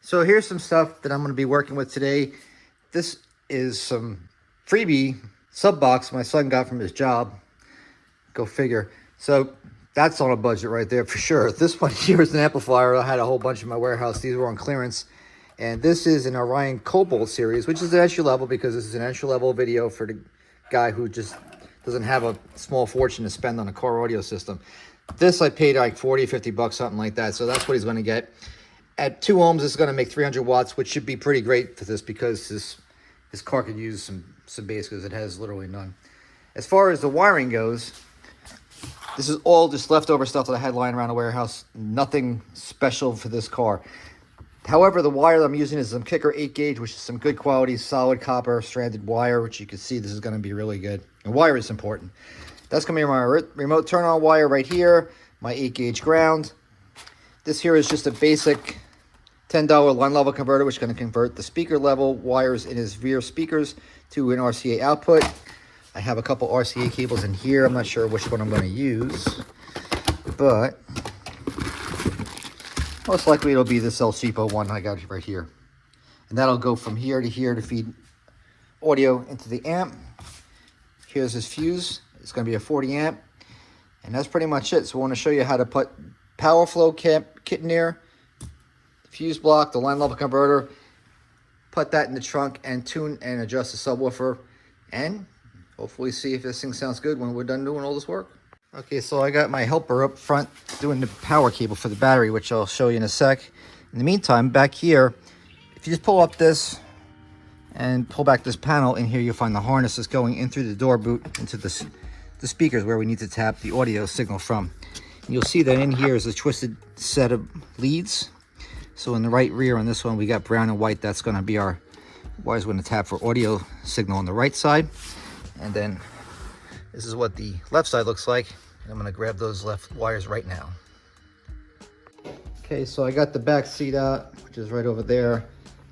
So here's some stuff that I'm going to be working with today. This is some freebie sub box my son got from his job. Go figure. So that's on a budget right there for sure. This one here is an amplifier. I had a whole bunch in my warehouse. These were on clearance. And this is an Orion Cobalt series, which is an entry level because this is an entry level video for the guy who just doesn't have a small fortune to spend on a car audio system. This I paid like 40, 50 bucks, something like that. So that's what he's going to get. At 2 ohms, it's going to make 300 watts, which should be pretty great for this because this car could use some bass because it has literally none. As far as the wiring goes, this is all just leftover stuff that I had lying around the warehouse. Nothing special for this car. However, the wire that I'm using is some Kicker 8 gauge, which is some good quality, solid copper stranded wire, which you can see this is going to be really good. The wire is important. That's going to be my remote turn-on wire right here, my 8 gauge ground. This here is just a basic $10 line level converter, which is going to convert the speaker level wires in his rear speakers to an RCA output. I have a couple RCA cables in here. I'm not sure which one I'm going to use, but most likely it'll be this El Cheapo one I got right here. And that'll go from here to feed audio into the amp. Here's his fuse. It's going to be a 40 amp. And that's pretty much it. So I want to show you how to put power flow kit in there, the fuse block, the line level converter, put that in the trunk and tune and adjust the subwoofer. And hopefully see if this thing sounds good when we're done doing all this work. Okay, so I got my helper up front doing the power cable for the battery, which I'll show you in a sec. In the meantime, back here, if you just pull up this and pull back this panel, in here you'll find the harness that's going in through the door boot into the speakers where we need to tap the audio signal from. And you'll see that in here is a twisted set of leads. So in the right rear on this one, we got brown and white. That's going to be our wires we're going to tap for audio signal on the right side. And then this is what the left side looks like. And I'm going to grab those left wires right now. Okay, so I got the back seat out, which is right over there.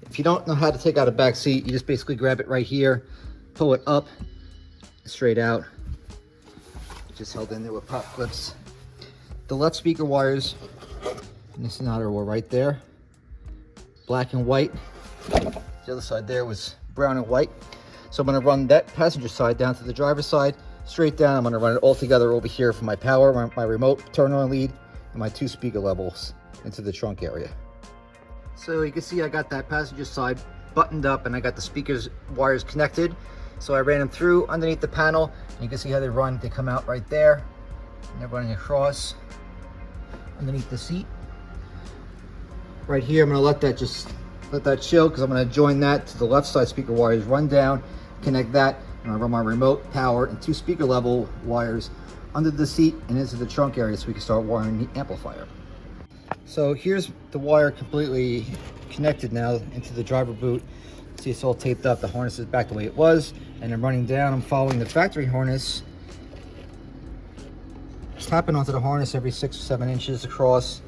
If you don't know how to take out a back seat, you just basically grab it right here, pull it up, straight out. Just held in there with pop clips. The left speaker wires in the Sonata were right there, black and white. The other side there was brown and white. So I'm going to run that passenger side down to the driver's side, straight down. I'm going to run it all together over here for my power, my remote turn-on lead, and my 2 speaker levels into the trunk area. So you can see I got that passenger side buttoned up and I got the speakers wires connected. So I ran them through underneath the panel. And you can see how they run. They come out right there. And they're running across underneath the seat. Right here, I'm going to let that chill because I'm going to join that to the left side speaker wires, run down, connect that, and I run my remote power and 2 speaker level wires under the seat and into the trunk area so we can start wiring the amplifier. So here's the wire completely connected now into the driver boot. See, it's all taped up. The harness is back the way it was, and I'm running down. I'm following the factory harness, tapping onto the harness every 6 or 7 inches across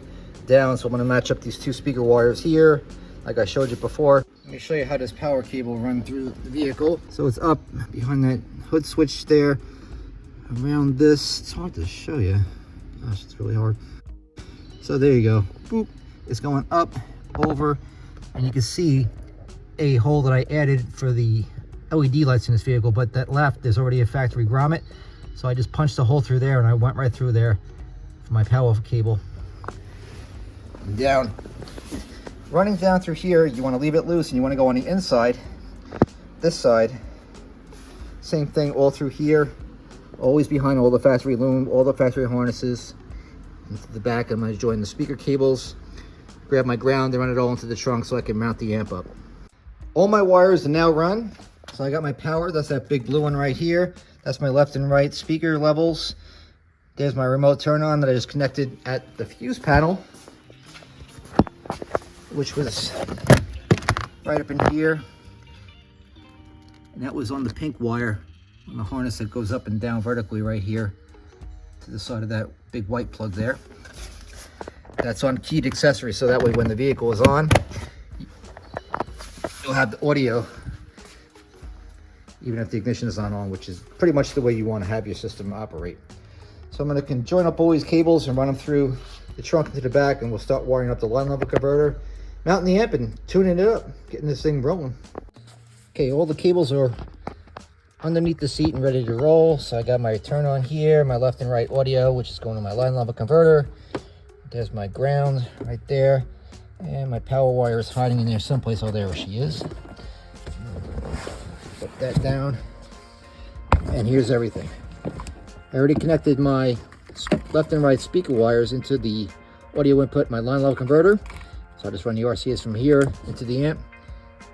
down. So I'm going to match up these 2 speaker wires here like I showed you before. Let me show you how this power cable runs through the vehicle. So it's up behind that hood switch there, around this. It's hard to show you. Gosh, it's really hard. So there you go. Boop. It's going up, over, and you can see a hole that I added for the LED lights in this vehicle, but that left, there's already a factory grommet. So I just punched a hole through there and I went right through there for my power cable. Down. Running down through here, you want to leave it loose and you want to go on the inside, this side. Same thing all through here, always behind all the factory loom, all the factory harnesses. Into the back, I'm going to join the speaker cables, grab my ground and run it all into the trunk so I can mount the amp up. All my wires are now run. So I got my power, that's that big blue one right here. That's my left and right speaker levels. There's my remote turn on that I just connected at the fuse panel, which was right up in here. And that was on the pink wire on the harness that goes up and down vertically right here to the side of that big white plug there. That's on keyed accessory, so that way when the vehicle is on, you'll have the audio even if the ignition is not on, which is pretty much the way you want to have your system operate. So I'm going to join up all these cables and run them through the trunk into the back, and we'll start wiring up the line level converter mounting the amp and tuning it up, getting this thing rolling. Okay, all the cables are underneath the seat and ready to roll. So I got my return on here, my left and right audio, which is going to my line level converter. There's my ground right there, and my power wire is hiding in there someplace. Oh, there she is. Put that down, and here's everything. I already connected my left and right speaker wires into the audio input, my line level converter. So I just run the RCAs from here into the amp,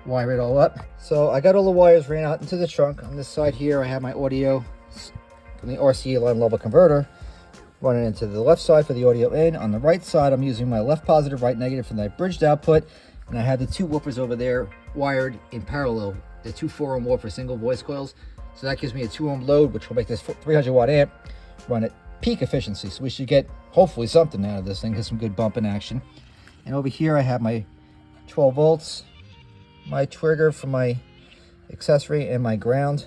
wire it all up. So I got all the wires ran out into the trunk. On this side here, I have my audio from the RCA line level converter running into the left side for the audio in. On the right side, I'm using my left positive, right negative for my bridged output. And I have the two woofers over there wired in parallel, the two 4-ohm woofer single voice coils. So that gives me a 2-ohm load, which will make this 300 watt amp run at peak efficiency. So we should get hopefully something out of this thing, get some good bumping action. And over here I have my 12 volts, my trigger for my accessory, and my ground.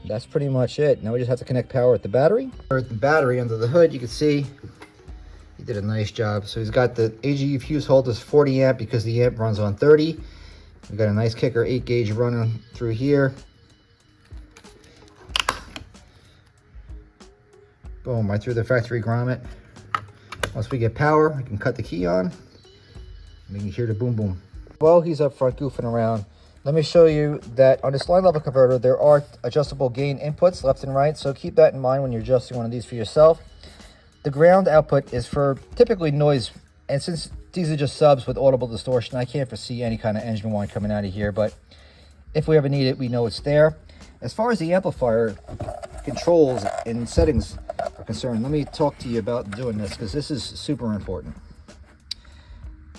That's pretty much it. Now we just have to connect power at the battery. With the battery under the hood, you can see he did a nice job. So he's got the AGU fuse holder, 40 amp because the amp runs on 30. We've got a nice kicker 8 gauge running through here. Boom, right through the factory grommet. Once we get power, we can cut the key on. We can hear the boom boom. Well, he's up front goofing around. Let me show you that on this line level converter, there are adjustable gain inputs left and right. So keep that in mind when you're adjusting one of these for yourself. The ground output is for typically noise. And since these are just subs with audible distortion, I can't foresee any kind of engine whine coming out of here. But if we ever need it, we know it's there. As far as the amplifier controls and settings are concerned, let me talk to you about doing this because this is super important.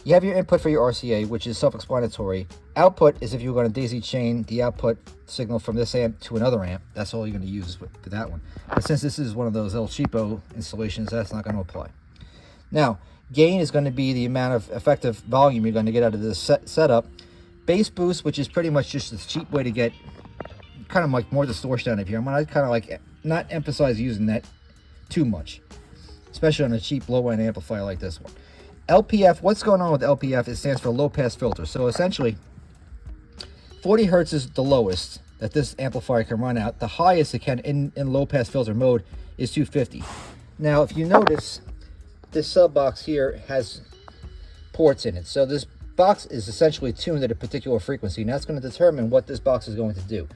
You have your input for your RCA, which is self-explanatory. Output is if you're going to daisy chain the output signal from this amp to another amp. That's all you're going to use for that one. But since this is one of those El Cheapo installations, that's not going to apply. Now, gain is going to be the amount of effective volume you're going to get out of this setup. Bass boost, which is pretty much just a cheap way to get kind of like more distortion out of here. I'm going to kind of like not emphasize using that too much, especially on a cheap low-end amplifier like this one. LPF, what's going on with LPF? It stands for low pass filter. So essentially, 40 hertz is the lowest that this amplifier can run out. The highest it can in low pass filter mode is 250. Now, if you notice, this sub box here has ports in it. So this box is essentially tuned at a particular frequency, and that's going to determine what this box is going to do.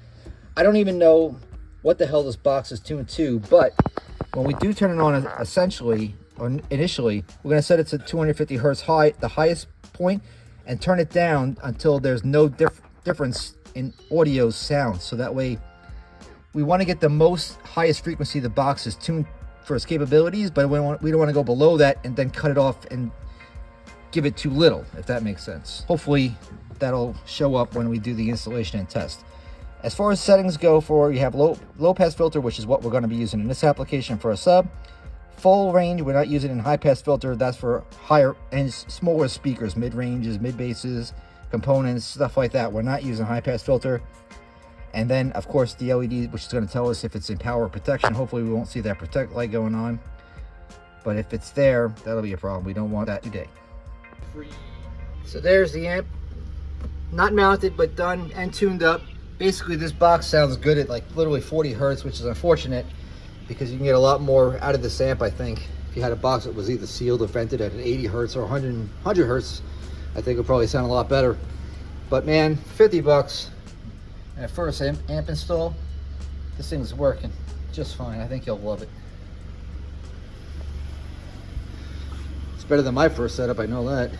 I don't even know what the hell this box is tuned to, but when we do turn it on, essentially, or initially, we're going to set it to 250 hertz high, the highest point, and turn it down until there's no difference in audio sound. So that way, we want to get the most highest frequency the box is tuned for its capabilities, but we don't want to go below that and then cut it off and give it too little, if that makes sense. Hopefully, that'll show up when we do the installation and test. As far as settings go, you have low pass filter, which is what we're going to be using in this application for a sub. Full range, we're not using in high pass filter. That's for higher and smaller speakers, mid ranges, mid basses, components, stuff like that. We're not using high pass filter. And then, of course, the LED, which is going to tell us if it's in power protection. Hopefully, we won't see that protect light going on. But if it's there, that'll be a problem. We don't want that today. So there's the amp, not mounted, but done and tuned up. Basically, this box sounds good at like literally 40 hertz, which is unfortunate because you can get a lot more out of this amp, I think. If you had a box that was either sealed or vented at an 80 hertz or 100 hertz, I think it would probably sound a lot better. But man, 50 bucks and a first amp install, this thing's working just fine. I think you'll love it. It's better than my first setup, I know that.